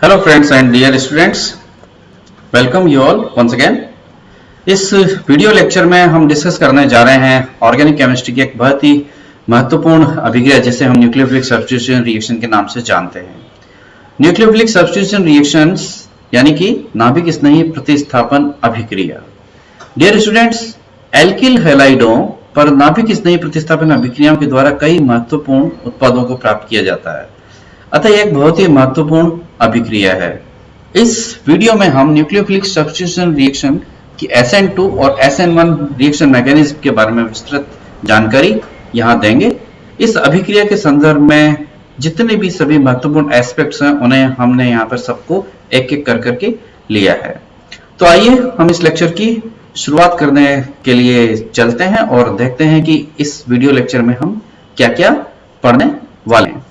Hello friends and dear students, welcome you all once again. इस video lecture में हम discuss करने जा रहे हैं ऑर्गेनिक केमिस्ट्री की एक बहुत ही महत्वपूर्ण अभिक्रिया जिसे हम न्यूक्लियोफिलिक सब्स्टिट्यूशन रिएक्शन के नाम से जानते हैं। न्यूक्लियोफिलिक सब्स्टिट्यूशन रिएक्शंस यानी कि नाभिक स्नेही प्रतिस्थापन अभिक्रिया। डियर स्टूडेंट्स, एल्किल हैलाइडों पर नाभिक स्नेही प्रतिस्थापन अभिक्रियाओं के द्वारा कई महत्वपूर्ण उत्पादों को प्राप्त किया जाता है, अतः यह एक बहुत ही महत्वपूर्ण अभिक्रिया है। इस वीडियो में हम न्यूक्लियोफिलिक सब्स्टिट्यूशन रिएक्शन की SN2 और SN1 रिएक्शन मैकेनिज्म के बारे में विस्तृत जानकारी यहां देंगे। इस अभिक्रिया के संदर्भ में जितने भी सभी महत्वपूर्ण एस्पेक्ट्स हैं उन्हें हमने यहां पर सबको एक एक कर करके लिया है। तो आइए हम इस लेक्चर की शुरुआत करने के लिए चलते हैं और देखते हैं कि इस वीडियो लेक्चर में हम क्या क्या पढ़ने वाले हैं।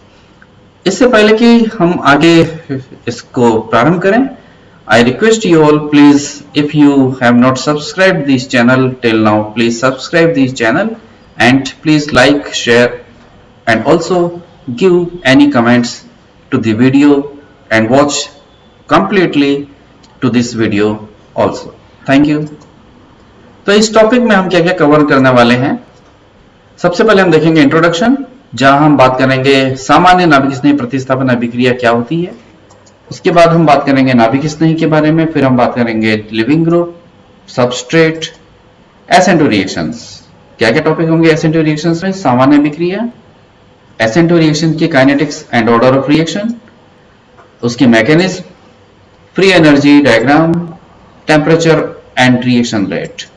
इससे पहले कि हम आगे इसको प्रारंभ करें, I request you all, please, if you have not subscribed this channel till now, please subscribe this channel and please like, share and also give any comments to the video and watch completely to this video also. Thank you. तो इस topic में हम क्या क्या cover करने वाले हैं। सबसे पहले हम देखेंगे इंट्रोडक्शन, जहां हम बात करेंगे सामान्य नाभिक स्नेही प्रतिस्थापन अभिक्रिया क्या होती है। उसके बाद हम बात करेंगे नाभिक स्नेही के बारे में, फिर हम बात करेंगे leaving group, substrate, SN2 reactions. क्या क्या टॉपिक होंगे SN2 रिएक्शंस में? सामान्य अभिक्रिया, SN2 रिएक्शन की kinetics and order of reaction, उसकी mechanism, free energy diagram, temperature and reaction rate,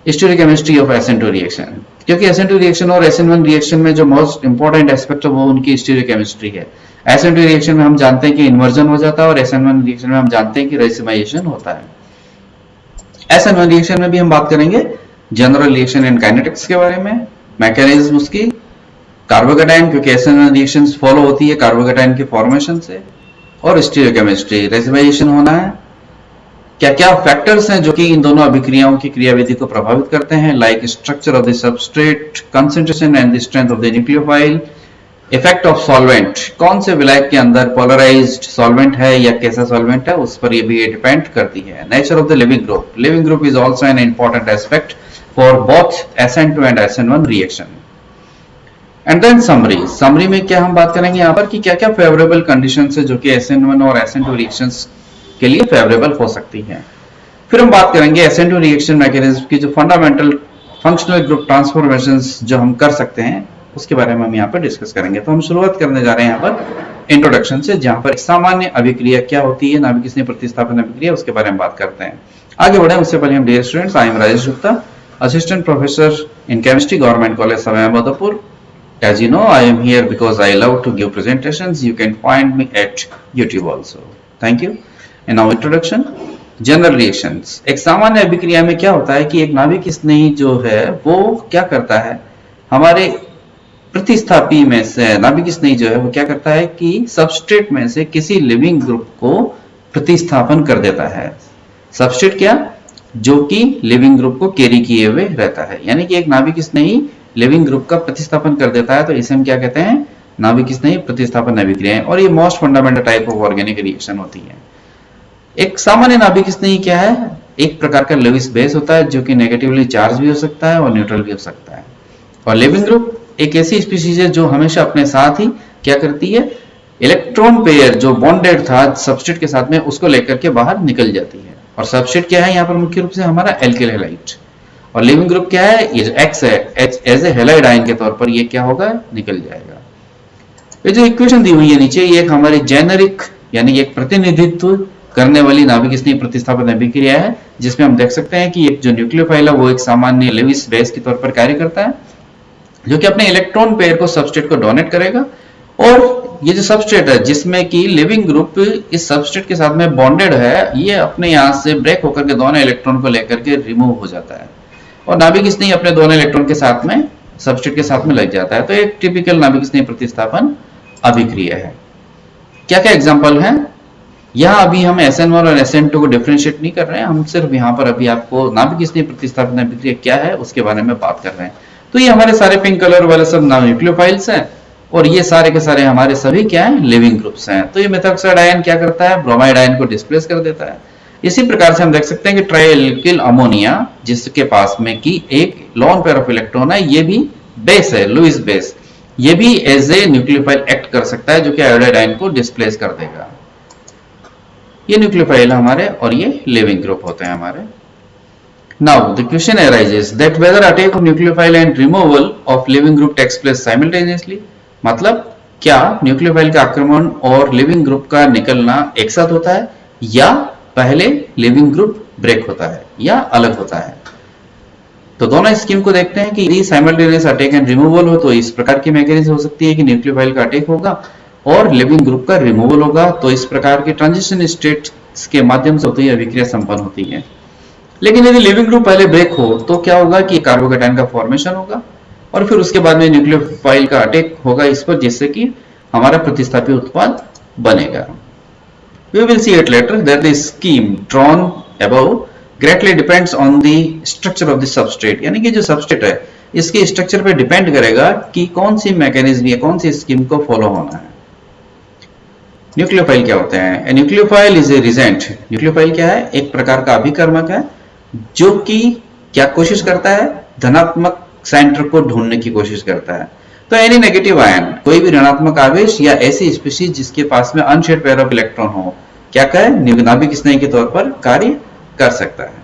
stereochemistry of SN2 reaction. क्योंकि SN2 रिएक्शन और SN1 रिएक्शन में जो मोस्ट इंपॉर्टेंट एस्पेक्ट है वो उनकी स्टीरियोकेमिस्ट्री है। SN2 रिएक्शन में हम जानते हैं कि इन्वर्जन हो जाता है और SN1 रिएक्शन में हम जानते हैं कि रेसिमाइजेशन होता है। SN1 रिएक्शन में भी हम बात करेंगे जनरल रिएक्शन एंड काइनेटिक्स के बारे में, मैकेनिज्म उसकी, कार्बोकेटाइन, क्योंकि SN1 रिएक्शंस फॉलो होती है कार्बोकेटाइन के फॉर्मेशन से, और स्टीरियोकेमिस्ट्री, रेसिमाइजेशन होना है। क्या क्या फैक्टर्स हैं जो कि इन दोनों अभिक्रियाओं की क्रियाविधि को प्रभावित करते हैं, like structure of the substrate, concentration and the strength of the nucleophile, effect of solvent, कौन से विलायक के अंदर पोलराइज्ड सॉल्वेंट है या कैसा सॉल्वेंट है, उस पर ये भी डिपेंड करती है। Nature of the leaving group, leaving group is also an important aspect for both SN2 and SN1 reaction. And then summary, summary में क्या हम बात करेंगे यहाँ पर कि क्या क्या फेवरेबल कंडीशंस है जो कि SN1 और SN2 रिएक्शंस के लिए फेवरेबल हो सकती हैं। फिर हम बात करेंगे SN2 रिएक्शन मैकेनिज्म की जो फंडामेंटल फंक्शनल ग्रुप ट्रांसफॉर्मेशंस जो हम कर सकते हैं उसके बारे में हम यहाँ पर डिस्कस करेंगे। तो हम शुरुआत करने जा रहे हैं यहाँ पर इंट्रोडक्शन से, जहां पर सामान्य अभिक्रिया क्या होती है, नाभिक स्नेही प्रतिस्थापन अभिक्रिया, उसके बारे में बात करते हैं। आगे बढ़े उससे पहले हम dear students, I am Rajesh Gupta, assistant professor in chemistry, government college Samayabadpur. As you know, I am here because I love to give presentations. You can find me at YouTube also. Thank you. And now introduction. General reactions. एक सामान्य अभिक्रिया में क्या होता है कि एक नाभिक स्नेही जो है वो क्या करता है, हमारे प्रतिस्थापी में से नाभिक स्नेही जो है वो क्या करता है कि सबस्ट्रेट में से किसी लिविंग ग्रुप को प्रतिस्थापन कर देता है। सबस्ट्रेट क्या, जो कि लिविंग ग्रुप को कैरी किए हुए रहता है, यानी कि एक नाभिक स्नेही लिविंग ग्रुप का प्रतिस्थापन कर देता है, तो इसे हम क्या कहते हैं, नाभिक स्नेही प्रतिस्थापन अभिक्रिया। और ये most fundamental type of organic reaction होती है। एक सामान्य नाभिक स्नेही क्या है, एक प्रकार का लेविस बेस होता है जो कि नेगेटिवली चार्ज भी हो सकता है और न्यूट्रल भी हो सकता है। और लिविंग ग्रुप एक ऐसी स्पीशीज है जो हमेशा अपने साथ ही क्या करती है, इलेक्ट्रॉन पेयर जो बॉन्डेड था सबस्ट्रेट के साथ में उसको लेकर के बाहर निकल जाती है। और सबस्ट्रेट क्या है यहाँ पर मुख्य रूप से हमारा एल्किल हैलाइड, और लिविंग ग्रुप क्या है, ये जो X है, एज ए हैलाइड आयन के तौर पर ये क्या होगा, निकल जाएगा। ये जो इक्वेशन दी हुई है नीचे, ये एक हमारी जेनेरिक यानी एक प्रतिनिधित्व करने वाली नाभिक स्नेही प्रतिस्थापन अभिक्रिया है, जिसमें हम देख सकते हैं कि एक जो न्यूक्लियोफाइल है वो एक सामान्य लेविस बेस के तौर पर कार्य करता है, जो कि अपने इलेक्ट्रॉन पेयर को सबस्ट्रेट को डोनेट करेगा। और ये जो सबस्ट्रेट है जिसमें कि लिविंग ग्रुप इस सबस्ट्रेट के साथ में बॉन्डेड है, ये अपने यहाँ से ब्रेक होकर के दोनों इलेक्ट्रॉन को लेकर के रिमूव हो जाता है और नाभिक स्नेही अपने दोनों इलेक्ट्रॉन के साथ में सबस्ट्रेट के साथ में लग जाता है। तो एक टिपिकल नाभिक स्नेही प्रतिस्थापन अभिक्रिया है। क्या क्या एग्जांपल हैं, यहाँ अभी हम SN1 और SN2 को डिफरेंशिएट नहीं कर रहे हैं, हम सिर्फ यहाँ पर अभी आपको नाभिक स्नेही प्रतिस्थापन अभिक्रिया क्या है उसके बारे में बात कर रहे हैं। तो ये हमारे सारे पिंक कलर वाले सब न्यूक्लियोफाइल्स हैं और ये सारे के सारे हमारे सभी क्या है, लिविंग ग्रुप्स हैं। तो ये मेथॉक्साइड आयन क्या करता है, ब्रोमाइड आयन को डिस्प्लेस कर देता है। इसी प्रकार से हम देख सकते हैं कि ट्राइएल्किल अमोनिया जिसके पास में की एक लोन पेयर ऑफ इलेक्ट्रॉन है, ये भी बेस है, लुईस बेस, ये भी एज ए न्यूक्लियोफाइल एक्ट कर सकता है जो कि आयोडाइड आयन को डिस्प्लेस कर देगा। ये न्यूक्लियोफाइल हमारे और ये लिविंग ग्रुप होते हैं हमारे। Now the question arises that whether attack of nucleophile and removal of living group takes place simultaneously, मतलब क्या न्यूक्लियोफाइल का आक्रमण और लिविंग ग्रुप का निकलना एक साथ होता है या पहले लिविंग ग्रुप ब्रेक होता है या अलग होता है। तो दोनों स्कीम को देखते हैं कि यदि साइमल्टेनियस अटैक एंड रिमूवल हो तो इस प्रकार की मैकेनिज्म हो सकती है कि न्यूक्लियोफाइल का अटैक होगा और लिविंग ग्रुप का रिमूवल होगा। तो इस प्रकार की ट्रांजिशन स्टेट्स के माध्यम से होती है अभिक्रिया संपन्न होती है। लेकिन यदि लिविंग ग्रुप पहले ब्रेक हो तो क्या होगा कि कार्बोकैटायन का फॉर्मेशन होगा और फिर उसके बाद में न्यूक्लियोफाइल का अटैक होगा इस पर, जिससे कि हमारा प्रतिस्थापी उत्पाद बनेगा। We will see it later that the scheme drawn above greatly depends on the structure of the substrate, यानी कि जो सबस्ट्रेट है इसके स्ट्रक्चर पे डिपेंड करेगा कि कौन सी मैकेनिज्म या कौन सी स्कीम को फॉलो होना है। न्यूक्लियोफाइल क्या होते हैं? Nucleophile is a reagent. Nucleophile क्या है? एक प्रकार का अभिकर्मक है जो कि क्या कोशिश करता है, धनात्मक सेंटर को ढूंढने की कोशिश करता है। तो एनी नेगेटिव आयन, कोई भी ऋणात्मक आवेश या ऐसी स्पीशीज जिसके पास में अनशेयर्ड पेयर ऑफ इलेक्ट्रॉन हो, क्या कहे, नाभिक स्नेही के तौर पर कार्य कर सकता है।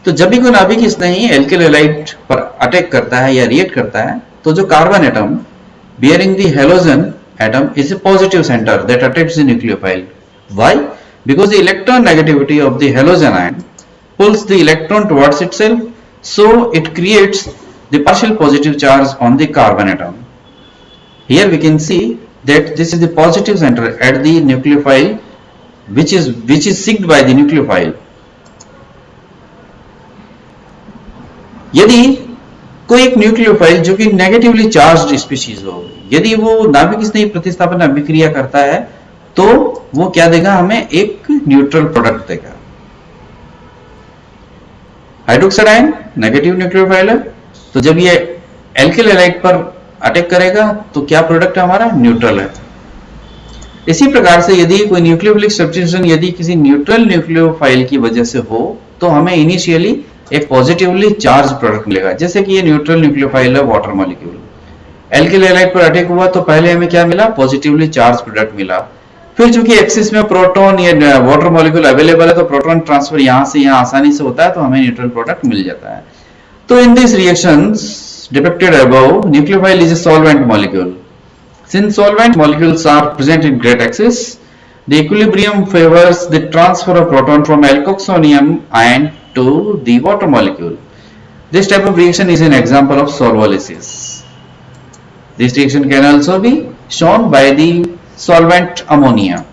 तो जब भी कोई नाभिक स्नेही एल्किल हैलाइड पर अटैक करता है या रिएक्ट करता है तो जो carbon atom bearing the halogen atom is a positive center that attacks the nucleophile. Why? Because the electron negativity of the halogen ion pulls the electron towards itself, so it creates the partial positive charge on the carbon atom. Here we can see that this is the positive center at the nucleophile which is seeked by the nucleophile. यदि कोई एक nucleophile जो कि negatively charged species हो, यदि वो नाभिक स्नेही प्रतिस्थापन अभिक्रिया करता है तो वो क्या देगा, हमें एक न्यूट्रल प्रोडक्ट देगा। हाइड्रोक्साइड आयन नेगेटिव न्यूक्लियोफाइल है, तो जब ये एल्किल हैलाइड पर अटैक करेगा तो क्या प्रोडक्ट हमारा न्यूट्रल है। इसी प्रकार से यदि कोई न्यूक्लियोफिलिक सब्स्टिट्यूशन यदि किसी न्यूट्रल न्यूक्लियोफाइल की वजह से हो तो हमें इनिशियली एक पॉजिटिवली चार्ज प्रोडक्ट मिलेगा। जैसे कि ये न्यूट्रल न्यूक्लियोफाइल है वाटर मॉलिक्यूल, एल्किल हैलाइड पर अटैक हुआ तो पहले हमें क्या मिला, पॉजिटिवली चार्ज प्रोडक्ट मिला। फिर चूंकि एक्सिस में प्रोटॉन या वाटर मॉलिक्यूल अवेलेबल है तो प्रोटॉन ट्रांसफर यहां से यहां आसानी से होता है, तो हमें न्यूट्रल प्रोडक्ट मिल जाता है। तो in this reactions depicted above, nucleophile is a solvent molecule. Since solvent molecules are present in great excess, the equilibrium favors the transfer of proton from alkoxonium ion to the water molecule. This type of reaction is an example of solvolysis. This reaction can also be shown by the solvent ammonia.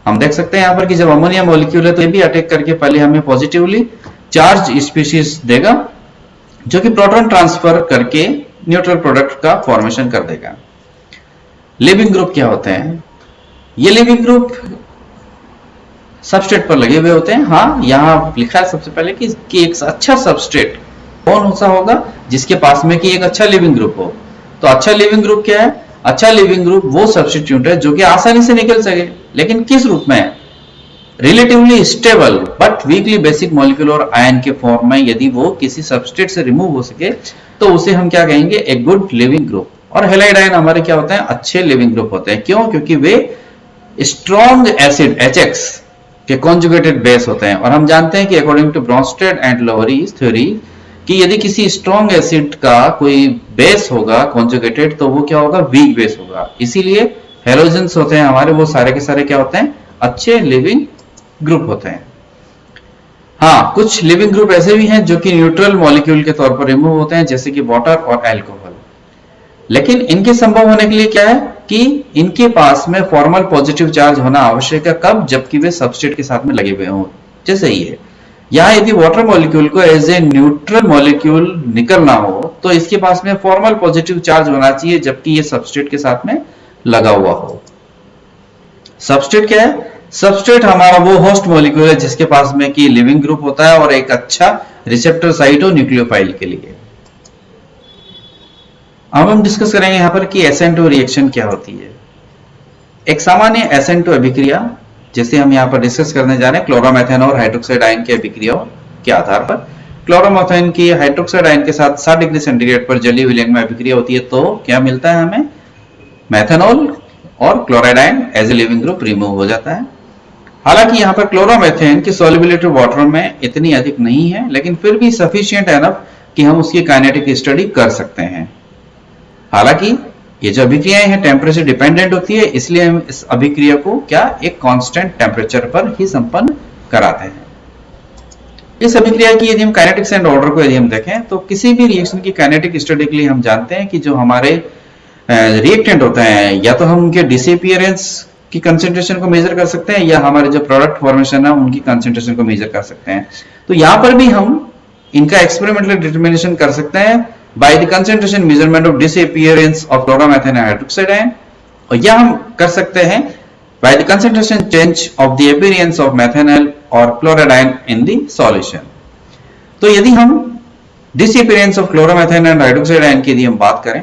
हम देख सकते हैं यहाँ पर कि जब ammonia molecule है तो ये भी अटैक करके पहले हमें पॉजिटिवली चार्ज स्पीशीज देगा जो कि प्रोटॉन ट्रांसफर करके न्यूट्रल प्रोडक्ट का फॉर्मेशन कर देगा। लिविंग ग्रुप क्या होते हैं? ये लिविंग ग्रुप सबस्ट्रेट पर लगे हुए होते हैं। हाँ, यहाँ लिखा है सबसे पहले कि एक अच्छा सबस्ट्रेट कौन सा होगा, जिसके पास में कि एक अच्छा लिविंग ग्रुप हो। तो अच्छा लिविंग ग्रुप क्या है? अच्छा लिविंग ग्रुप वो सब्स्टिट्यूट है जो कि आसानी से निकल सके, लेकिन किस रूप में? Relatively stable but weekly basic molecule और आयन के फॉर्म में यदि वो किसी सबस्ट्रेट से रिमूव हो सके तो उसे हम क्या कहेंगे, एक गुड लिविंग ग्रुप। और हैलाइड आयन हमारे क्या होते हैं, अच्छे लिविंग ग्रुप होते हैं। क्यों? क्योंकि वे स्ट्रॉन्ग एसिड HX के कॉन्जुगेटेड बेस होते हैं। और हम जानते हैं कि according to Bronsted and Lowry's theory कि यदि किसी स्ट्रॉन्ग एसिड का कोई बेस होगा कॉन्जुगेटेड तो वो क्या होगा, वीक बेस होगा। इसीलिए हैलोजेंस होते हैं हमारे, वो सारे के सारे क्या होते हैं, अच्छे लिविंग ग्रुप होते हैं। हाँ, कुछ लिविंग ग्रुप ऐसे भी हैं जो कि न्यूट्रल मॉलिक्यूल के तौर पर रिमूव होते हैं, जैसे कि वाटर और अल्कोहल। लेकिन इनके संभव होने के लिए क्या है कि इनके पास में फॉर्मल पॉजिटिव चार्ज होना आवश्यक है। कब? जबकि वे सबस्ट्रेट के साथ में लगे हुए हों। जैसे ये यहाँ यदि वाटर मॉलिक्यूल को एज ए न्यूट्रल मॉलिक्यूल निकलना हो तो इसके पास में फॉर्मल पॉजिटिव चार्ज होना चाहिए, जबकि ये सबस्ट्रेट के साथ में लगा हुआ हो। सबस्ट्रेट क्या है? सबस्ट्रेट हमारा वो होस्ट मॉलिक्यूल है जिसके पास में कि लिविंग ग्रुप होता है और एक अच्छा रिसेप्टर साइट हो न्यूक्लियोफाइल के लिए। अब हम डिस्कस करेंगे यहाँ पर कि SN2 रिएक्शन क्या होती है। एक सामान्य SN2 अभिक्रिया जैसे हम यहाँ पर डिस्कस करने जा रहे हैं क्लोरोमेथेन और हाइड्रोक्साइड आयन की अभिक्रियाओं के आधार पर। क्लोरोमेथेन की हाइड्रोक्साइड आयन के साथ 60 डिग्री सेंटीग्रेड पर जलीय विलयन में अभिक्रिया होती है तो क्या मिलता है हमें, मेथेनॉल और chloride ion as a leaving group remove हो जाता है। हालांकि यहाँ पर क्लोरोमेथेन की सॉल्युबिलिटी वाटर में इतनी अधिक नहीं है, लेकिन फिर भी सफिशिएंट एनफ कि हम उसकी काइनेटिक स्टडी कर सकते हैं। हालांकि ये जो अभिक्रियाएं हैं टेम्परेचर डिपेंडेंट होती है, इसलिए हम इस अभिक्रिया को क्या एक कांस्टेंट टेम्परेचर पर ही संपन्न कराते हैं। इस अभिक्रिया की यदि हम काइनेटिक्स एंड ऑर्डर को यदि हम देखें तो किसी भी रिएक्शन की काइनेटिक स्टडी के लिए हम जानते हैं कि जो हमारे रिएक्टेंट होते हैं या तो हम उनके डिसअपीयरेंस की कंसेंट्रेशन को मेजर कर सकते हैं या हमारे जो प्रोडक्ट फॉर्मेशन है उनकी कंसेंट्रेशन को मेजर कर सकते हैं। तो यहां पर भी हम इनका एक्सपेरिमेंटल डिटरमिनेशन कर सकते हैं by the concentration measurement of disappearance of chloromethane and hydroxide ion, और यह हम कर सकते हैं by the concentration change of the appearance of methanol और chloride ion in the solution. तो यदि हम disappearance of chloromethane and hydroxide ion की यदि हम बात करें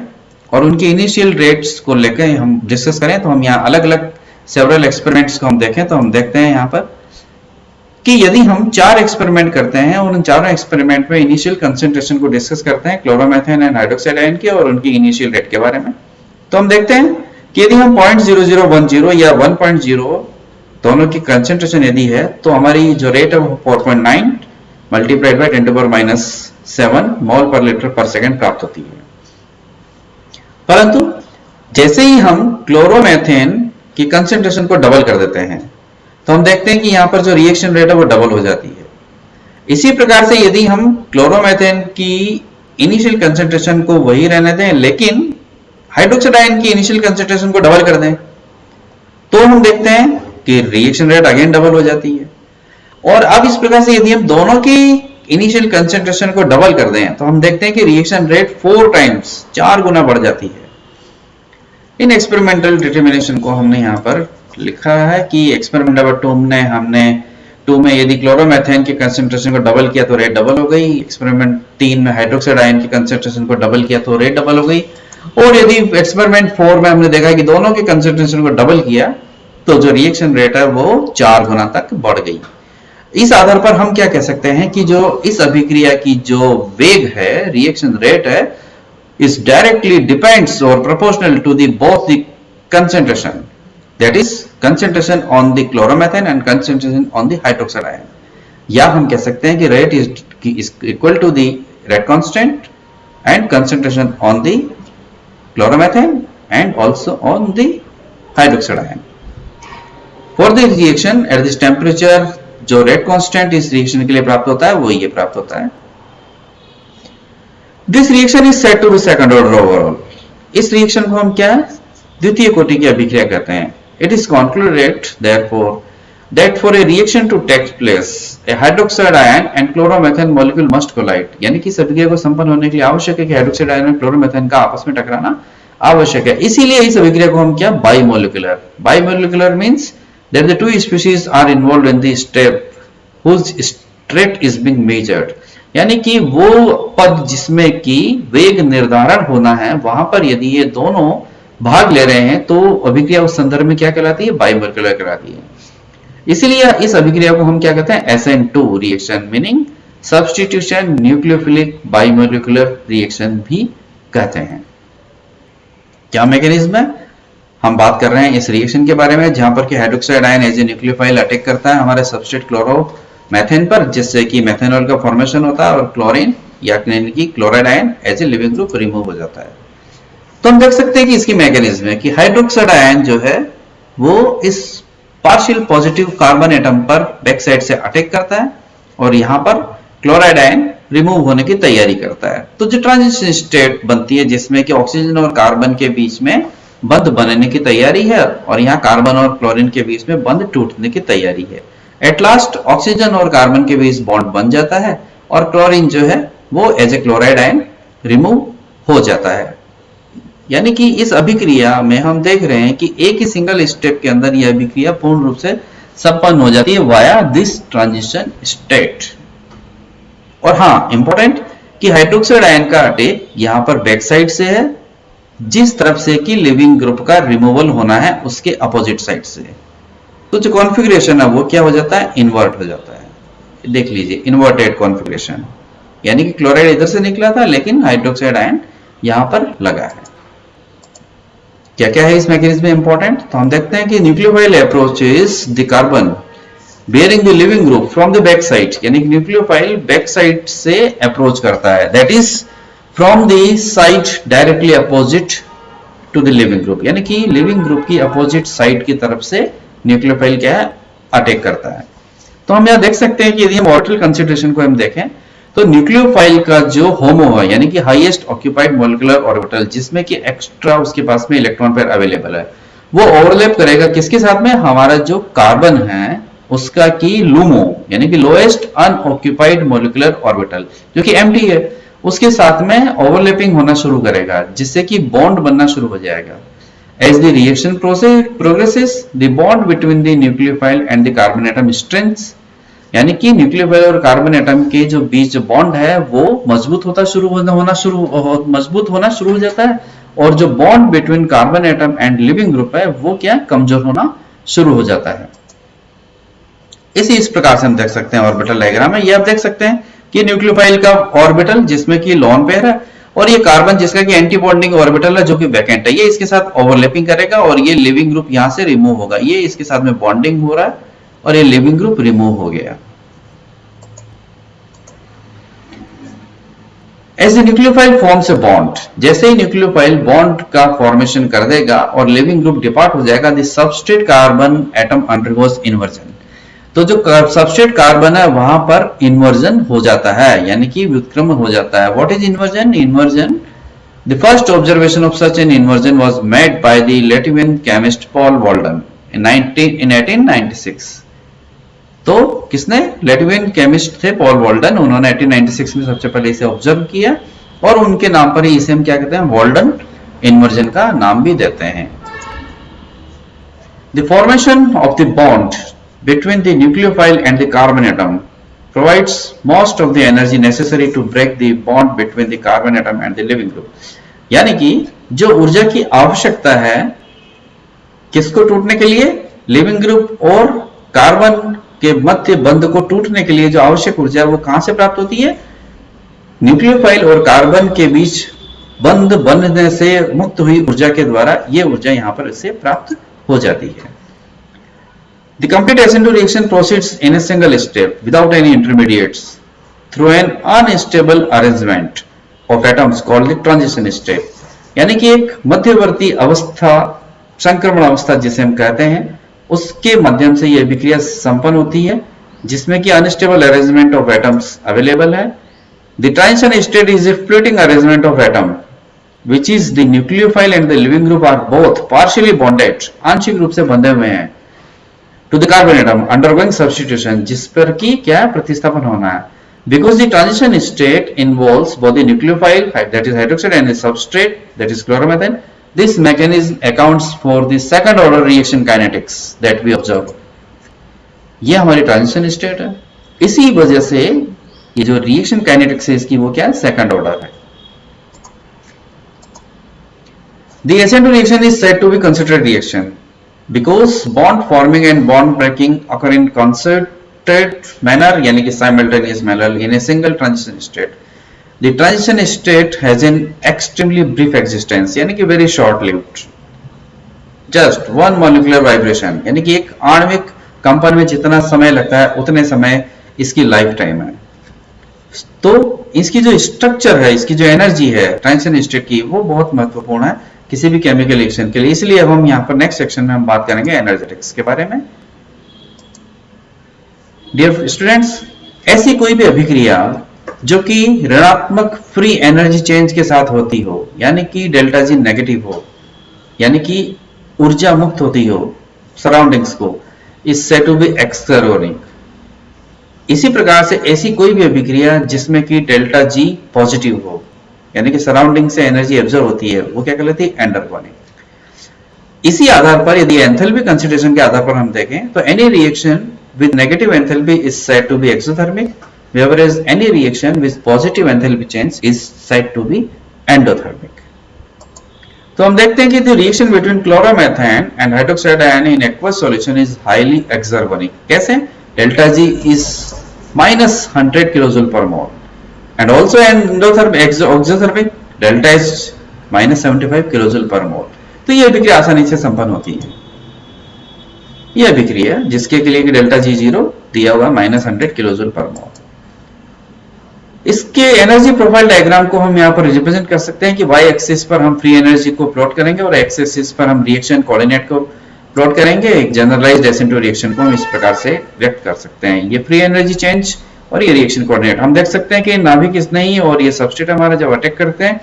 और उनकी इनिशियल रेट्स को लेकर हम डिस्कस करें तो हम यहाँ अलग अलग सेवरल एक्सपेरिमेंट्स को हम देखें तो हम देखते हैं यहाँ पर कि यदि हम 4 एक्सपेरिमेंट करते हैं और उन चारों एक्सपेरिमेंट में इनिशियल कंसेंट्रेशन को डिस्कस करते हैं क्लोरोमेथेन एंड हाइड्रोक्साइड आयन के और उनकी इनिशियल रेट के बारे में, तो हम देखते हैं कि यदि हम 0.0010 या 1.0 दोनों की कंसेंट्रेशन यदि है तो हमारी जो रेट है वो 4.9 मल्टीप्लाइड बाय 10⁻⁷ मोल पर लीटर पर सेकेंड प्राप्त होती है। परंतु जैसे ही हम क्लोरोमेथेन की कंसेंट्रेशन को डबल कर देते हैं तो हम देखते हैं कि यहां पर जो रिएक्शन रेट है वो डबल हो जाती है। इसी प्रकार से यदि हम क्लोरोमेथेन की इनिशियल कंसेंट्रेशन को वही रहने दें लेकिन हाइड्रोक्साइड आयन की इनिशियल कंसेंट्रेशन को डबल कर दें तो हम देखते हैं कि रिएक्शन रेट अगेन डबल हो जाती है। और अब इस प्रकार से यदि हम दोनों की इनिशियल कंसेंट्रेशन को डबल कर दें तो हम देखते हैं कि रिएक्शन रेट 4 गुना बढ़ जाती है। इन एक्सपेरिमेंटल डिटरमिनेशन को हमने यहाँ पर लिखा है कि एक्सपेरिमेंट नंबर 2 में हमने 2 में यदि क्लोरोमेथेन की कंसेंट्रेशन को डबल किया तो रेट डबल हो गई, एक्सपेरिमेंट 3 में हाइड्रोक्साइड आयन की कंसेंट्रेशन को डबल किया तो रेट डबल हो गई, और यदि एक्सपेरिमेंट 4 में हमने देखा कि दोनों की कंसेंट्रेशन को डबल किया तो जो रिएक्शन रेट है वो 4 गुना तक बढ़ गई। इस आधार पर हम क्या कह सकते हैं कि जो इस अभिक्रिया की जो वेग है, रिएक्शन रेट है, is directly depends or proportional to the both the concentration, that is concentration on the chloromethane and concentration on the hydroxide ion, या हम कह सकते हैं कि rate is equal to the rate constant and concentration on the chloromethane and also on the hydroxide ion. For the reaction at this temperature जो rate constant इस reaction के लिए प्राप्त होता है वो ये प्राप्त होता है। This reaction is said to be second order overall. इस रिएक्शन को हम क्या द्वितीय कोटि की अभिक्रिया कहते हैं। It is concluded therefore that for a reaction to take place, a hydroxide ion and chloromethane molecule must collide. यानी कि इस अभिक्रिया को संपन्न होने के लिए आवश्यक है कि हाइड्रोक्साइड आयन और क्लोरोमेथेन का आपस में टकराना आवश्यक है। इसीलिए इस अभिक्रिया को हम क्या बाइमोलिकुलर means that the two species are involved in the step whose rate is being measured. यानी कि वो पद जिसमें कि वेग निर्धारण होना है वहां पर यदि ये दोनों भाग ले रहे हैं तो अभिक्रिया उस संदर्भ में क्या कहलाती है, बाइमोलिकुलर कहलाती है। इसीलिए इस अभिक्रिया को हम क्या कहते हैं, SN2 reaction meaning substitution nucleophilic bimolecular reaction भी कहते हैं। क्या मैकेनिज्म है, हम बात कर रहे हैं इस रिएक्शन के बारे में जहां पर कि hydroxide ion as a nucleophile attack करता है हमारे सबस्ट्रेट क्लोरोमेथेन पर, जिससे कि मेथेनॉल का फॉर्मेशन होता है और क्लोरीन या chloride ion as a leaving group remove हो जाता है। तो हम देख सकते हैं कि इसकी मैकेनिज्म है कि हाइड्रोक्साइड आयन जो है वो इस पार्शियल पॉजिटिव कार्बन एटम पर बैक साइड से अटैक करता है और यहां पर क्लोराइड आयन रिमूव होने की तैयारी करता है। तो जो ट्रांजिशन स्टेट बनती है जिसमें कि ऑक्सीजन और कार्बन के बीच में बंध बनने की तैयारी है और यहाँ कार्बन और क्लोरीन के बीच में बंध टूटने की तैयारी है। एट लास्ट ऑक्सीजन और कार्बन के बीच बॉन्ड बन जाता है और क्लोरीन जो है वो as a chloride ion remove हो जाता है। यानी कि इस अभिक्रिया में हम देख रहे हैं कि एक ही सिंगल स्टेप के अंदर यह अभिक्रिया पूर्ण रूप से संपन्न हो जाती है वाया दिस ट्रांजिशन स्टेट। और हाँ इंपॉर्टेंट कि हाइड्रोक्साइड आयन का अटैक यहाँ पर बैक साइड से है जिस तरफ से कि लिविंग ग्रुप का रिमूवल होना है उसके अपोजिट साइड से। तो जो कॉन्फ़िगरेशन है वो क्या हो जाता है, इन्वर्ट हो जाता है। देख लीजिए इन्वर्टेड कॉन्फ़िगरेशन, यानी कि क्लोराइड इधर से निकला था लेकिन हाइड्रोक्साइड आयन यहां पर लगा है। क्या क्या है इस मैकेनिज्म में इंपॉर्टेंट, तो हम देखते हैं कि nucleophile approaches the carbon bearing the leaving group from the back side, यानी कि न्यूक्लियोफाइल बैक साइड से अप्रोच करता है, that is from the side directly opposite to the leaving group, यानी कि लिविंग ग्रुप की अपोजिट साइड की तरफ से न्यूक्लियोफाइल क्या है, अटैक करता है। तो हम यहां देख सकते हैं कि यदि हम ऑर्बिटल कंसिडरेशन को हम देखें तो न्यूक्लियोफाइल का जो होमो है, यानी कि हाईएस्ट ऑक्यूपाइड मॉलिक्यूलर ऑर्बिटल, जिसमें कि एक्स्ट्रा उसके पास में इलेक्ट्रॉन पेयर अवेलेबल है, वो ओवरलैप करेगा किसके साथ में, हमारा जो कार्बन है उसका की लूमो, यानी कि लोएस्ट अनऑक्यूपाइड मॉलिक्यूलर ऑर्बिटल जो कि एम्प्टी है, उसके साथ में ओवरलैपिंग होना शुरू करेगा, जिससे कि बॉन्ड बनना शुरू हो जाएगा। As the reaction process progresses, the bond between the nucleophile and the carbon atom strengthens, यानी कि न्यूक्लियोफाइल और कार्बन एटम के जो बीच जो बॉन्ड है वो मजबूत होना शुरू हो जाता है, और जो bond between carbon atom and leaving group है वो क्या कमजोर होना शुरू हो जाता है। इस प्रकार से हम देख सकते हैं ऑर्बिटल डायग्राम में, ये आप देख सकते हैं कि न्यूक्लियोफाइल का ऑर्बिटल जिसमें कि लोन पेयर है, और ये कार्बन जिसका कि एंटी बॉन्डिंग ऑर्बिटल है जो कि वैकेंट है, ये इसके साथ ओवरलैपिंग करेगा और ये लिविंग ग्रुप यहां से रिमूव होगा, ये इसके साथ में बॉन्डिंग हो रहा है और ये लिविंग ग्रुप रिमूव हो गया। As the nucleophile forms a bond, जैसे ही न्यूक्लियोफाइल बॉन्ड का फॉर्मेशन कर देगा और लिविंग ग्रुप डिपार्ट हो जाएगा, the substrate carbon atom undergoes inversion, तो जो सबस्ट्रेट कार्बन है वहां पर इन्वर्जन हो जाता है, यानी कि व्युत्क्रमण हो जाता है। What is inversion? Inversion, the first observation of such an inversion was made by the Latvian chemist Paul Walden in 1896। तो किसने? लैटवियन केमिस्ट थे पॉल वाल्डन, उन्होंने 1896 में सबसे पहले इसे ऑब्जर्व किया और उनके नाम पर ही इसे हम क्या कहते हैं, वाल्डन इन्वर्जन का नाम भी देते हैं। The formation of the bond between the nucleophile and the carbon atom provides most of the energy necessary to break the bond between the carbon atom and the living group, यानी कि जो ऊर्जा की आवश्यकता है किसको टूटने के लिए, लिविंग ग्रुप और कार्बन के मध्य बंध को टूटने के लिए जो आवश्यक ऊर्जा है वो कहां से प्राप्त होती है, न्यूक्लियोफाइल और कार्बन के बीच बंध बनने से मुक्त हुई ऊर्जा के द्वारा ये ऊर्जा यहां पर इससे प्राप्त हो जाती है। The complete SN2 reaction proceeds in a single step without any intermediates through an unstable arrangement of atoms called the transition state, यानी कि एक मध्यवर्ती अवस्था, संक्रमण अवस्था जिसे हम कहते हैं, उसके माध्यम से यह अभिक्रिया संपन्न होती है जिसमें कि unstable arrangement of atoms available है। The transition state is a fluting arrangement of atom which is the nucleophile and the living group are both partially bonded, आंशिक रूप से बंधे हुए हैं, to the carbon atom undergoing substitution, जिस पर की क्या प्रतिस्थापन होना है, because the transition state involves both the nucleophile that is hydroxide and the substrate that is chloromethane. This mechanism accounts for the second order reaction kinetics that we observe. ये हमारी transition state है, इसी वजह से ये जो reaction kinetics है इसकी वो क्या है, सेकंड ऑर्डर है। The SN2 reaction is said to be concentrated reaction because bond forming and bond breaking occur in concerted manner, यानी कि simultaneous manner in a single transition state. The transition state has an extremely brief existence, यानी कि very short lived, just one molecular vibration, यानी कि एक आणविक कंपन में जितना समय लगता है उतने समय इसकी लाइफ टाइम है। तो इसकी जो स्ट्रक्चर है, इसकी जो एनर्जी है ट्रांजिशन स्टेट की, वो बहुत महत्वपूर्ण है किसी भी केमिकल रिएक्शन के लिए। इसलिए अब हम यहाँ पर नेक्स्ट सेक्शन में हम बात करेंगे एनर्जेटिक्स के बारे में। डियर स्टूडेंट्स, ऐसी कोई भी अभिक्रिया जो कि ऋणात्मक फ्री एनर्जी चेंज के साथ होती हो, यानी कि डेल्टा जी नेगेटिव हो, यानी कि ऊर्जा मुक्त होती हो सराउंडिंग्स को, इज सेड टू बी एक्सर्गोनिक। इसी प्रकार से ऐसी कोई भी अभिक्रिया जिसमें कि डेल्टा जी पॉजिटिव हो, यानी कि सराउंडिंग से एनर्जी एब्जॉर्ब होती है, वो क्या कहलाती है, एंडरगोनिक। इसी आधार पर यदि एंथैल्पी कंसीडरेशन के आधार पर हम देखें तो any reaction with negative enthalpy is said to be exothermic, whereas any reaction with positive enthalpy change is said to be endothermic. तो हम देखते हैं कि the reaction between chloromethane and hydroxide ion in aqueous solution is highly exergonic. कैसे? Delta G is -100 kilojoule per mole and also exothermic delta is -75 kilojoule per mole. तो यह अभिक्रिया आसानी से संपन्न होती है। यह अभिक्रिया जिसके लिए डेल्टा जी 0 दिया हुआ -100 किलोजूल पर मोल। इसके एनर्जी प्रोफाइल डायग्राम को हम यहाँ पर रिप्रेजेंट कर सकते हैं कि वाई एक्सिस पर हम फ्री एनर्जी को प्लॉट करेंगे और एक्स एक्सिस पर हम रिएक्शन कोऑर्डिनेट को प्लॉट करेंगे। एक जनरलाइज्ड एसिंटो रिएक्शन को हम इस प्रकार से व्यक्त कर सकते हैं। ये फ्री एनर्जी चेंज और ये रिएक्शन कोऑर्डिनेट हम देख सकते हैं कि नाभिक इस नहीं और ये सबस्ट्रेट हमारा जब अटैक करते हैं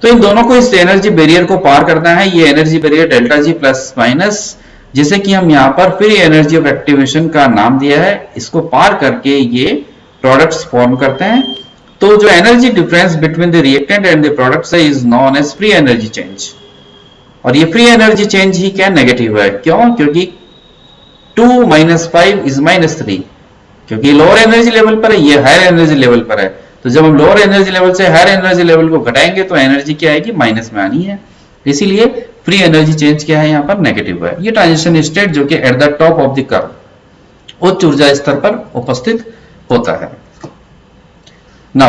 तो इन दोनों को इस एनर्जी बैरियर को पार करना है। ये energy barrier delta G plus minus, जिसे कि हम यहाँ पर फ्री एनर्जी ऑफ एक्टिवेशन का नाम दिया है, इसको पार करके ये प्रोडक्ट्स फॉर्म करते हैं। तो जो energy difference between the reactant and the product is known as free energy change. और ये फ्री एनर्जी चेंज ही क्या नेगेटिव है, क्यों? क्योंकि 2 - 5 इज -3, क्योंकि लोअर एनर्जी लेवल पर है, ये हायर एनर्जी लेवल पर है। तो जब हम लोअर एनर्जी लेवल से हायर एनर्जी लेवल को घटाएंगे तो एनर्जी क्या आएगी? माइनस में आनी है। इसीलिए फ्री एनर्जी चेंज क्या है? यहाँ पर नेगेटिव है। ये ट्रांजिशन स्टेट जो कि at the top of the curve उच्च ऊर्जा स्तर पर उपस्थित होता है। Now,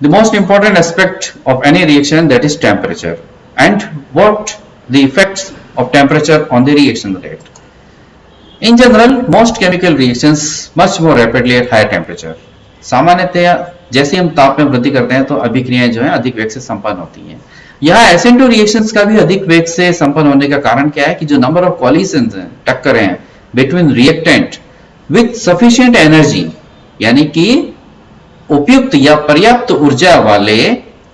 the most important aspect of any reaction, that is temperature, and what the effects of temperature on the reaction rate. In general, most chemical reactions much more rapidly at higher temperature. सामान्यतया जैसे हम ताप में वृद्धि करते हैं तो अभिक्रियाएं जो है अधिक वेग से संपन्न होती हैं। यहाँ एसिंटो रिएक्शंस का भी अधिक वेग से संपन्न होने का कारण क्या है कि जो नंबर ऑफ कॉलिजन्स हैं, टक्कर हैं between reactant with sufficient energy, यानी कि उपयुक्त या पर्याप्त ऊर्जा वाले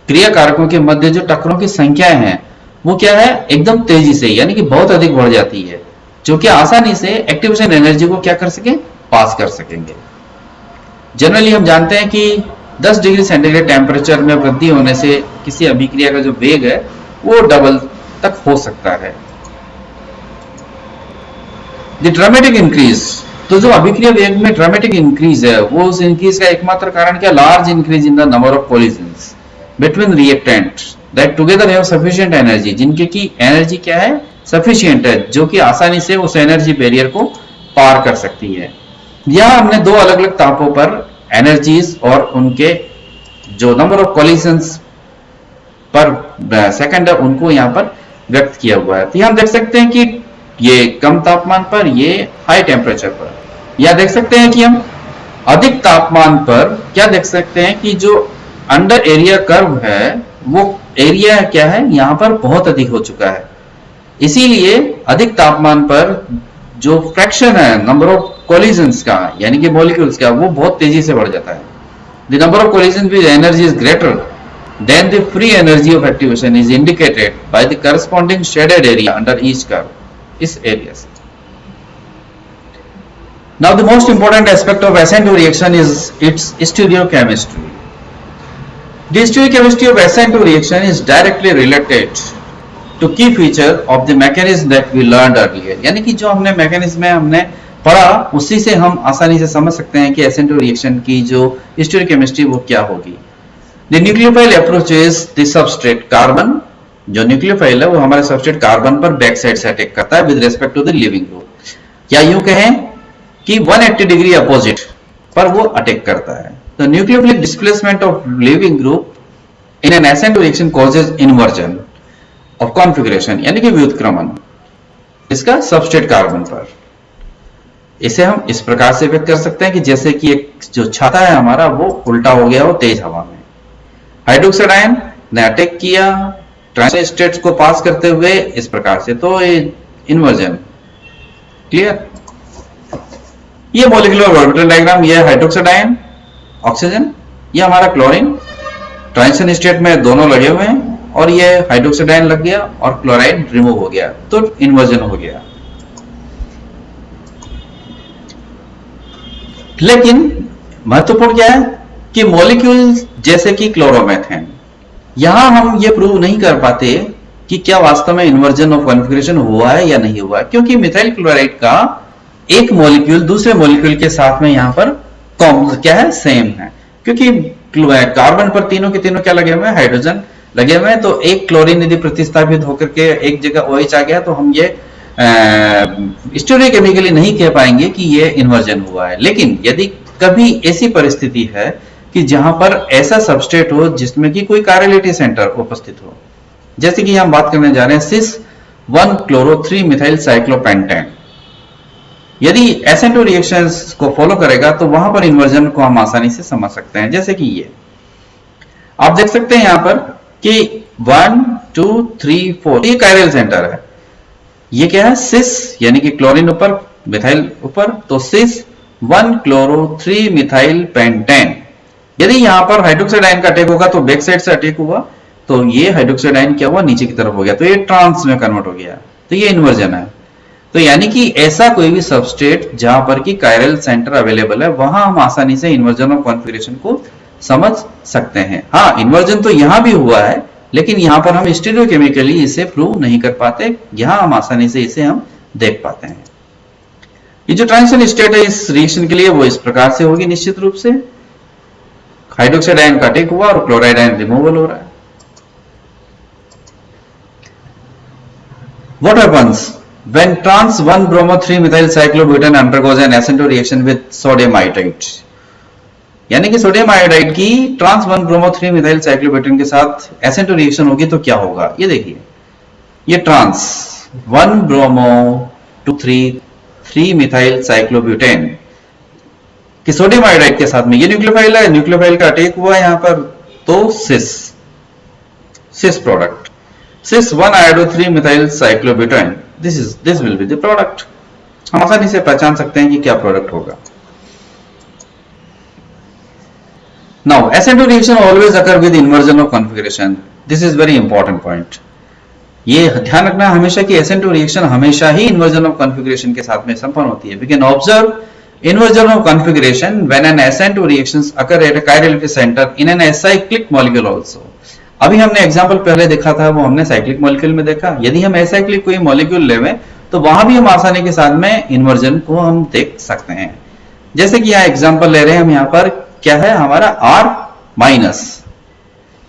क्रियाकारकों के मध्य जो टक्करों की संख्या है वो क्या है? एकदम तेजी से, यानी कि बहुत अधिक बढ़ जाती है, जो कि आसानी से एक्टिवेशन एनर्जी को क्या कर सके? पास कर सकेंगे। जनरली हम जानते हैं कि 10 डिग्री सेंटीग्रेड टेम्परेचर में वृद्धि होने से किसी अभिक्रिया का जो वेग है वो डबल तक हो सकता है। द ड्रामेटिक इंक्रीज, तो जो अभिक्रिया वेग में ड्रामेटिक इंक्रीज है वो उस इंक्रीज का एकमात्र कारण क्या? Large increase in the number of collisions between reactant that together have sufficient energy, जिनके की एनर्जी क्या है? सफिशिएंट है, जो कि आसानी से उस एनर्जी बैरियर को पार कर सकती है। यहां हमने दो अलग अलग तापों पर एनर्जीज और उनके जो नंबर ऑफ कोलिजन्स पर सेकंड है उनको यहां पर व्यक्त किया हुआ है। तो यहां हम देख सकते हैं कि ये कम तापमान पर, ये हाई टेम्परेचर पर। या देख सकते हैं कि हम अधिक तापमान पर क्या देख सकते हैं कि जो अंडर एरिया कर्व है वो एरिया क्या है? यहाँ पर बहुत अधिक हो चुका है। इसीलिए अधिक तापमान पर जो फ्रैक्शन है नंबर ऑफ कोलिजन्स का, यानी कि मॉलिक्यूल्स का, वो बहुत तेजी से बढ़ जाता है। The number of collisions with energy is greater than the free energy of activation is indicated by the corresponding shaded area under each curve, इस एरिया से। Now the most important aspect of SN2 reaction is its stereochemistry. The stereochemistry of SN2 reaction is directly related to key feature of the mechanism that we learned earlier. यानी कि जो हमने mechanism में हमने पढ़ा उसी से हम आसानी से समझ सकते हैं कि SN2 रिएक्शन की जो स्टीरियोकेमिस्ट्री वो क्या होगी। The nucleophile approaches the substrate carbon, जो न्यूक्लियोफाइल है वो हमारे सबस्ट्रेट कार्बन पर बैक साइड से अटैक करता है with respect to the leaving group. या यूं कहें कि 180 डिग्री अपोजिट पर वो अटैक करता है। तो nucleophilic displacement of leaving group in an SN2 reaction causes inversion of configuration, यानी कि व्युत्क्रमण इसका सबस्ट्रेट कार्बन पर। इसे हम इस प्रकार से व्यक्त कर सकते हैं कि जैसे कि एक जो छाता है हमारा वो उल्टा हो गया हो तेज हवा में। हाइड्रोक्साइड आयन ने अटैक किया ट्रांजिशन स्टेट्स को पास करते हुए इस प्रकार से, तो इन्वर्जन क्लियर। ये मॉलिक्यूलर ऑर्बिटल डायग्राम, ये हाइड्रोक्साइड आयन, ऑक्सीजन, ये हमारा क्लोरीन, ट्रांजिशन स्टेट में दोनों लगे हुए हैं और ये हाइड्रोक्साइड आयन लग गया और क्लोराइड रिमूव हो गया, तो इन्वर्जन हो गया। लेकिन महत्वपूर्ण क्या है कि मॉलिक्यूल जैसे कि क्लोरोमेथेन, यहां हम ये प्रूव नहीं कर पाते कि क्या वास्तव में इन्वर्जन ऑफ कॉन्फिगरेशन हुआ है या नहीं हुआ, क्योंकि मिथाइल क्लोराइड का एक मॉलिक्यूल दूसरे मॉलिक्यूल के साथ में यहां पर क्या है? सेम है, क्योंकि कार्बन पर तीनों के तीनों क्या लगे हुए हैं? हाइड्रोजन लगे हुए हैं, तो एक क्लोरीन यदि प्रतिस्थापित होकर के एक जगह OH आ गया तो हम ये स्टीरियोकेमिकली नहीं कह पाएंगे कि ये इन्वर्जन हुआ है। लेकिन यदि कभी ऐसी परिस्थिति है कि जहां पर ऐसा सबस्ट्रेट हो जिसमें कि कोई कायरलिटी सेंटर उपस्थित हो, जैसे कि हम बात करने जा रहे हैं सिस 1-chloro-3 मिथाइल साइक्लोपेंटेन, यदि SN2 रिएक्शंस को फॉलो करेगा तो वहां पर इन्वर्जन को हम आसानी से समझ सकते हैं। जैसे कि ये आप देख सकते हैं यहां पर कि 1 2 3 4 ये कायरल सेंटर है। ये क्या है? सिस, यानी कि क्लोरीन ऊपर मिथाइल ऊपर, तो सिस 1-chloro-3 मिथाइल पेंटेन। यदि यहां पर हाइड्रोक्साइड आयन का अटैक होगा तो बैक साइड से अटैक हुआ, तो ये हाइड्रोक्साइड आयन क्या हुआ? नीचे की तरफ हो गया, तो ये ट्रांस में कन्वर्ट हो गया, तो ये इन्वर्जन है। तो यानी कि ऐसा कोई भी सबस्ट्रेट जहां पर कि कायरल सेंटर अवेलेबल है, वहां हम आसानी से इन्वर्जन ऑफ कॉन्फिगरेशन को समझ सकते हैं। हाँ, इन्वर्जन तो यहां भी हुआ है, लेकिन यहां पर हम स्टीरियोकेमिकली इसे प्रूव नहीं कर पाते, यहां हम आसानी से इसे हम देख पाते हैं। ये जो ट्रांजिशन स्टेट है इस रिएक्शन के लिए वो इस प्रकार से होगी। निश्चित रूप से हाइड्रोक्साइड आयन का अटैक हुआ और क्लोराइड आयन रिमूवल हो रहा है। What happens when trans 1-bromo-3 methyl cyclobutane undergoes an SN2 reaction with sodium iodide? यानी कि सोडियम आयोडाइड की ट्रांस 1-bromo-3 मिथाइल साइक्लोब्यूटेन के साथ SN2 रिएक्शन होगी तो क्या होगा? ये देखिए, ये ट्रांस 1-bromo-3 मिथाइल साइक्लोब्यूटेन कि सोडियम आयोडाइड के साथ में ये न्यूक्लियोफाइल है, न्यूक्लियोफाइल का अटैक हुआ यहां पर, तो cis product cis 1-iodo-3 methyl cyclobutane, this will be the product. हम आसानी से पहचान सकते हैं कि क्या प्रोडक्ट होगा। Now SN2 reaction always occur with inversion of configuration, this is very important point. ये ध्यान रखना हमेशा कि SN2 रिएक्शन हमेशा ही इन्वर्जन ऑफ कॉन्फिगरेशन के साथ में संपन्न होती है। We can observe inversion of configuration when an SN2 reactions occur at a chirality center in an acyclic molecule also। अभी हमने एग्जांपल पहले देखा था, वो हमने साइक्लिक मॉलिक्यूल में देखा। यदि हम एसाइक्लिक कोई मॉलिक्यूल लेवें तो वहां भी हम आसानी के साथ में इन्वर्जन को हम देख सकते हैं। जैसे कि यहाँ एग्जांपल ले रहे हैं हम, यहाँ पर क्या है हमारा R-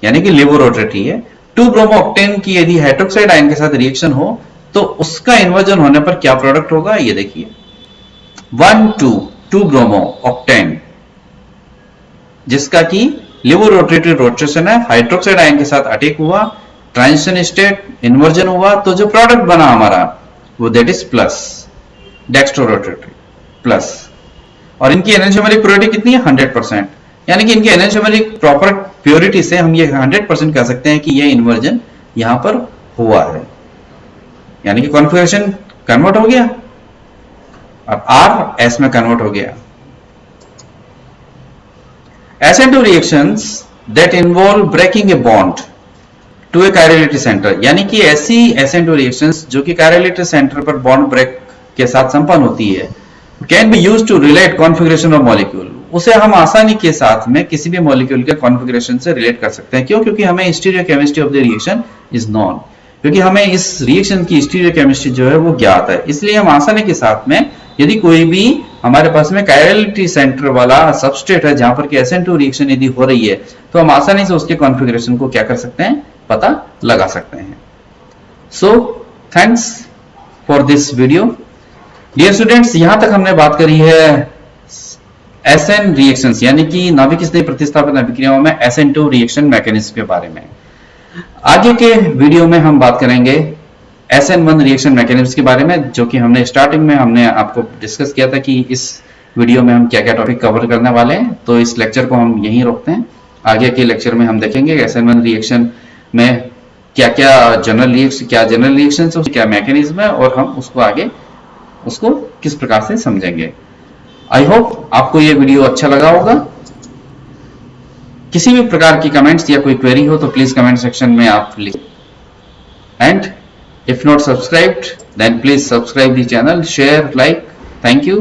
यानी कि लिवोरोटेटी है। 2-bromo-octane की यदि हाइड्रोक्साइड आयन के साथ रिएक्शन हो तो उसका इन्वर्जन होने पर क्या प्रोडक्ट होगा? ये देखिए 1,2,2-bromo-octane, जिसका की लिवोरोटेटरी रोटेशन है, हाइड्रोक्साइड आयन के साथ अटैक हुआ, ट्रांजिशन स्टेट, इन्वर्जन हुआ, तो जो प्रोडक्ट बना हमारा वो that is plus, dextrorotatory plus. और इनकी एनर्जीमेरिक प्योरिटी कितनी है? 100%। यानी कि इनकी एनर्जीमेरिक प्रॉपर प्योरिटी से हम ये 100% कह सकते हैं कि ये इन्वर्जन यहां पर हुआ है। यानी कि कॉन्फिगरेशन कन्वर्ट हो गया और R S में कन्वर्ट हो गया। SN2 reactions that involve breaking a bond to a chirality center, यानी कि ऐसी SN2 reactions जो कि chirality center पर bond break के साथ संपन्न होती है, can be used to relate configuration of molecule। उसे हम आसानी के साथ में किसी भी मॉलिक्यूल के कॉन्फ़िगरेशन से रिलेट कर सकते हैं। क्यों? क्योंकि हमें stereochemistry of the reaction is known, क्योंकि हमें इस रिएक्शन की स्टीरियोकेमिस्ट्री जो है वो ज्ञात है। इसलिए हम आसानी के साथ में यदि कोई भी हमारे पास में कायरलिटी सेंटर वाला सबस्ट्रेट है जहां पर कि SN2 रिएक्शन यदि हो रही है, तो हम आसानी से उसके कॉन्फ़िगरेशन को क्या कर सकते हैं? पता लगा सकते हैं। So thanks for this video dear students. यहां तक हमने बात करी है SN रिएक्शंस, यानी कि नाभिक स्नेही प्रतिस्थापन अभिक्रियाओं में SN2 रिएक्शन मैकेनिज्म के बारे में। आगे के वीडियो में हम बात करेंगे SN1 रिएक्शन मैकेनिज्म के बारे में, जो कि हमने स्टार्टिंग में हमने आपको डिस्कस किया था कि इस वीडियो में हम क्या क्या टॉपिक कवर करने वाले हैं। तो इस लेक्चर को हम यहीं रोकते हैं। आगे के लेक्चर में हम देखेंगे SN1 रिएक्शन में क्या क्या जनरल रिएक्शन क्या मैकेनिज्म है, और हम उसको आगे उसको किस प्रकार से समझेंगे। आई होप आपको ये वीडियो अच्छा लगा होगा। किसी भी प्रकार की कमेंट्स या कोई क्वेरी हो तो प्लीज कमेंट सेक्शन में आप लिखें। And if not subscribed, then please subscribe the channel, share, like. Thank you.